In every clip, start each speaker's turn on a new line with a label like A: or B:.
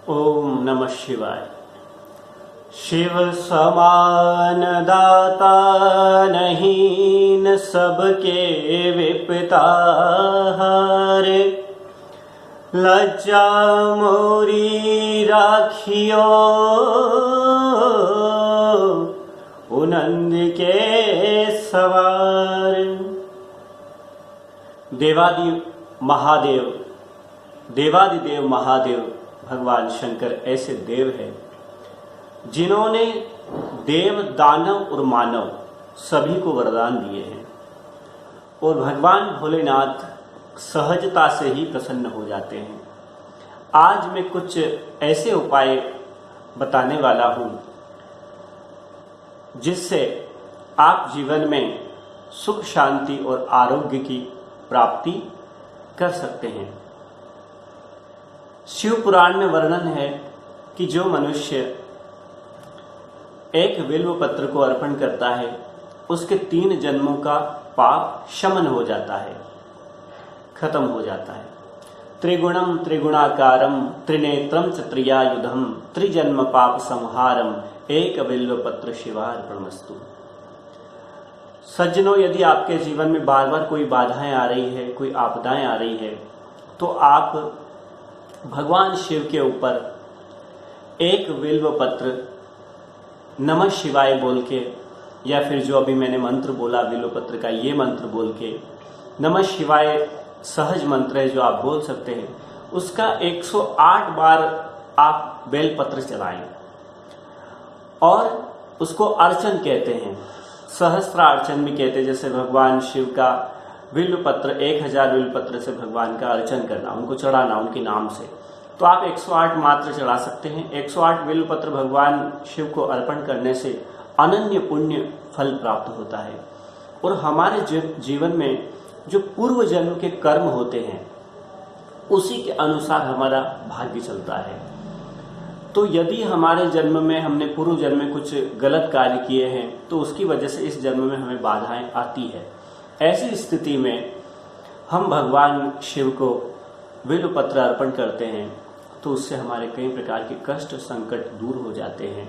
A: ओम नमः शिवाय। शिव समान दाता नहीं न सबके विपता हारे। लज्जा मोरी राखियो उनंद के सवार। देवादिदेव महादेव भगवान शंकर ऐसे देव हैं जिन्होंने देव दानव और मानव सभी को वरदान दिए हैं और भगवान भोलेनाथ सहजता से ही प्रसन्न हो जाते हैं। आज मैं कुछ ऐसे उपाय बताने वाला हूं जिससे आप जीवन में सुख शांति और आरोग्य की प्राप्ति कर सकते हैं। शिव पुराण में वर्णन है कि जो मनुष्य एक बिल्व पत्र को अर्पण करता है उसके 3 जन्मों का पाप शमन हो जाता है, खत्म हो जाता है। त्रिगुणम त्रिगुणाकारम त्रिनेत्रम च त्रियायुधम त्रिजन्म पाप संहारम एक बिल्व पत्र शिवार्पणमस्तु। सज्जनों, यदि आपके जीवन में बार बार कोई बाधाएं आ रही है, कोई आपदाएं आ रही है, तो आप भगवान शिव के ऊपर एक बिल्व पत्र नमः शिवाय बोल के, या फिर जो अभी मैंने मंत्र बोला बिल्व पत्र का, ये मंत्र बोल के, नमः शिवाय सहज मंत्र है जो आप बोल सकते हैं, उसका 108 बार आप बेलपत्र चलाएं और उसको अर्चन कहते हैं, सहस्त्रार्चन भी कहते हैं। जैसे भगवान शिव का बिल्व पत्र 1000 बिल्व पत्र से भगवान का अर्चन करना, उनको चढ़ाना उनके नाम से, तो आप 108 मात्र चढ़ा सकते हैं। 108 बिल्व पत्र भगवान शिव को अर्पण करने से अनन्य पुण्य फल प्राप्त होता है और हमारे जीवन में जो पूर्व जन्म के कर्म होते हैं उसी के अनुसार हमारा भाग्य चलता है। तो यदि हमारे जन्म में हमने पूर्व जन्म में कुछ गलत कार्य किए हैं तो उसकी वजह से इस जन्म में हमें बाधाएं आती है। ऐसी स्थिति में हम भगवान शिव को बिल्व पत्र अर्पण करते हैं तो उससे हमारे कई प्रकार के कष्ट संकट दूर हो जाते हैं।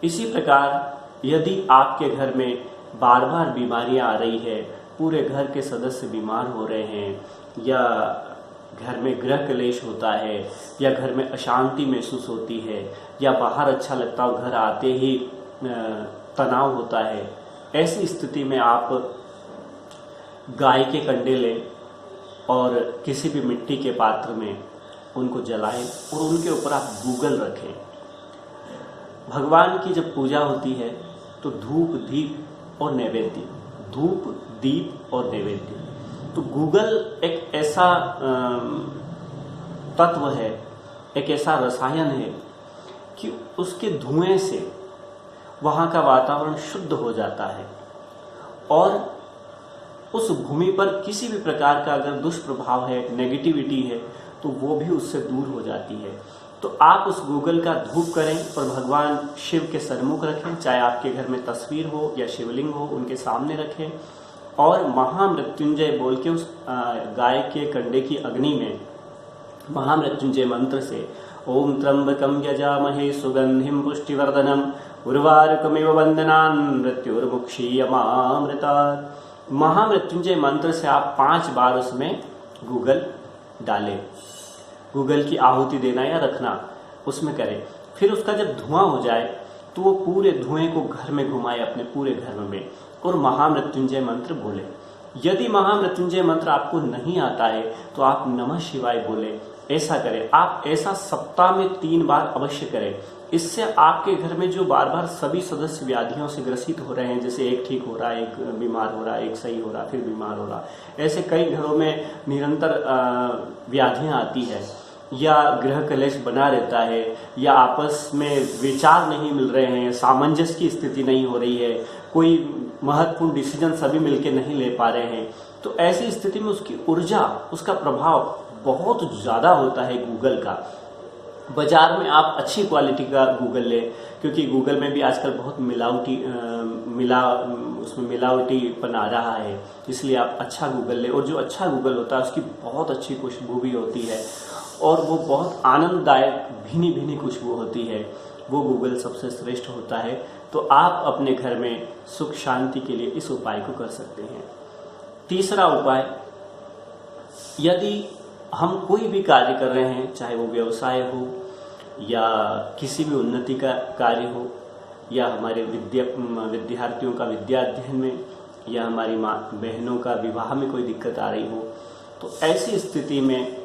A: इसी प्रकार यदि आपके घर में बार बार बीमारियां आ रही है, पूरे घर के सदस्य बीमार हो रहे हैं, या घर में गृह क्लेश होता है, या घर में अशांति महसूस होती है, या बाहर अच्छा लगता हो घर आते ही तनाव होता है, ऐसी स्थिति में आप गाय के कंडे लें और किसी भी मिट्टी के पात्र में उनको जलाएं और उनके ऊपर आप गूगल रखें। भगवान की जब पूजा होती है तो धूप दीप और नैवेद्य, धूप दीप और नैवेद्य, तो गूगल एक ऐसा तत्व है, एक ऐसा रसायन है कि उसके धुएं से वहाँ का वातावरण शुद्ध हो जाता है और उस भूमि पर किसी भी प्रकार का अगर दुष्प्रभाव है, नेगेटिविटी है, तो वो भी उससे दूर हो जाती है। तो आप उस गूगल का धूप करें और भगवान शिव के सन्मुख रखें, चाहे आपके घर में तस्वीर हो या शिवलिंग हो, उनके सामने रखें और महामृत्युंजय बोल के उस गाय के कंडे की अग्नि में महामृत्युंजय मंत्र से ओम त्र्यंबकम यजामहे सुगंधिम पुष्टिवर्धनम उर्वारुकमिव बंधनान् मृत्युर्मुक्षीयमामृतात्, महामृत्युंजय मंत्र से आप 5 बार उसमें गूगल डालें। गूगल की आहुति देना या रखना उसमें करें। फिर उसका जब धुआं हो जाए तो वो पूरे धुएं को घर में घुमाए, अपने पूरे घर में, और महामृत्युंजय मंत्र बोले। यदि महामृत्युंजय मंत्र आपको नहीं आता है तो आप नमः शिवाय बोले। ऐसा करें, आप ऐसा सप्ताह में 3 बार अवश्य करें। इससे आपके घर में जो बार बार सभी सदस्य व्याधियों से ग्रसित हो रहे हैं, जैसे एक ठीक हो रहा है, एक बीमार हो रहा है, एक सही हो रहा है, फिर बीमार हो रहा है, ऐसे कई घरों में निरंतर व्याधियां आती है, या गृह कलेश बना रहता है, या आपस में विचार नहीं मिल रहे हैं, सामंजस्य की स्थिति नहीं हो रही है, कोई महत्वपूर्ण डिसीजन सभी मिलकर नहीं ले पा रहे हैं, तो ऐसी स्थिति में उसकी ऊर्जा, उसका प्रभाव बहुत ज़्यादा होता है गूगल का। बाजार में आप अच्छी क्वालिटी का गूगल ले, क्योंकि गूगल में भी आजकल बहुत उसमें मिलावटीपन आ रहा है, इसलिए आप अच्छा गूगल ले। और जो अच्छा गूगल होता है उसकी बहुत अच्छी खुशबू भी होती है और वो बहुत आनंददायक भीनी भीनी खुशबू होती है, वो गूगल सबसे श्रेष्ठ होता है। तो आप अपने घर में सुख शांति के लिए इस उपाय को कर सकते हैं। तीसरा उपाय, यदि हम कोई भी कार्य कर रहे हैं, चाहे वो व्यवसाय हो या किसी भी उन्नति का कार्य हो, या हमारे विद्यार्थियों का विद्या अध्ययन में, या हमारी माँ बहनों का विवाह में कोई दिक्कत आ रही हो, तो ऐसी स्थिति में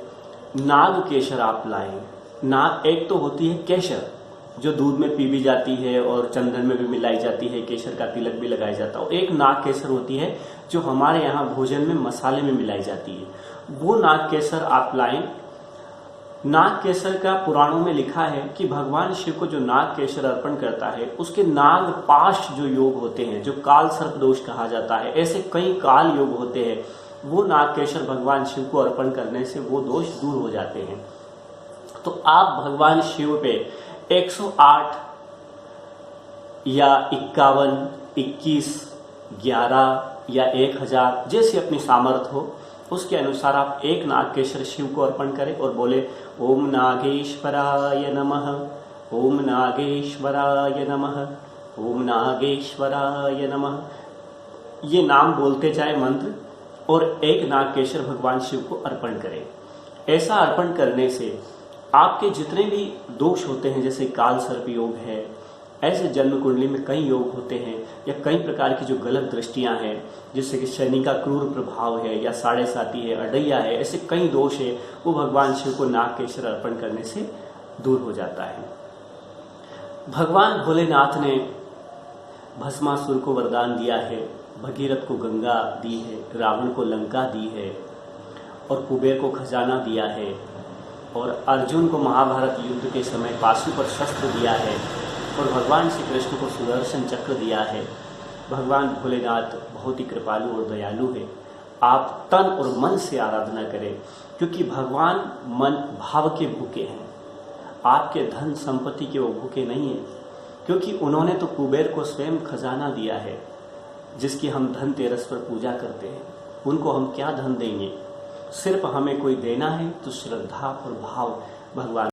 A: नाग केसर आप लाएं। नाग एक तो होती है केसर, जो दूध में पी भी जाती है और चंदन में भी मिलाई जाती है, केसर का तिलक भी लगाया जाता है। और एक नाग केसर होती है जो हमारे यहाँ भोजन में मसाले में मिलाई जाती है, वो नाग केसर आप लाएं। नाग केसर का पुराणों में लिखा है कि भगवान शिव को जो नाग केसर अर्पण करता है, उसके नाग पाश जो योग होते हैं, जो काल सर्प दोष कहा जाता है, ऐसे कई काल योग होते हैं, वो नाग केसर भगवान शिव को अर्पण करने से वो दोष दूर हो जाते हैं। तो आप भगवान शिव पे 108 या 51, 21, 11 या 1000 जैसी अपनी सामर्थ्य हो, उसके अनुसार आप एक नाग केसर शिव को अर्पण करें और बोले ओम नागेश्वराय नमः, ओम नागेश्वराय नमः, ओम नागेश्वराय नमः। ये नाम बोलते जाए मंत्र, और एक नाग केसर भगवान शिव को अर्पण करें। ऐसा अर्पण करने से आपके जितने भी दोष होते हैं, जैसे काल सर्प योग है, ऐसे जन्म कुंडली में कई योग होते हैं, या कई प्रकार की जो गलत दृष्टियां हैं, जिससे कि शनि का क्रूर प्रभाव है, या साढ़े साती है, अडैया है, ऐसे कई दोष है, वो भगवान शिव को नाग केसर अर्पण करने से दूर हो जाता है। भगवान भोलेनाथ ने भस्मासुर को वरदान दिया है, भगीरथ को गंगा दी है, रावण को लंका दी है, और कुबेर को खजाना दिया है, और अर्जुन को महाभारत युद्ध के समय पाशु पर शस्त्र दिया है, और भगवान श्री कृष्ण को सुदर्शन चक्र दिया है। भगवान भोलेनाथ बहुत ही कृपालु और दयालु है। आप तन और मन से आराधना करें, क्योंकि भगवान मन भाव के भूखे हैं, आपके धन संपत्ति के वो भूखे नहीं है, क्योंकि उन्होंने तो कुबेर को स्वयं खजाना दिया है, जिसकी हम धनतेरस पर पूजा करते हैं। उनको हम क्या धन देंगे? सिर्फ हमें कोई देना है तो श्रद्धा और भाव भगवान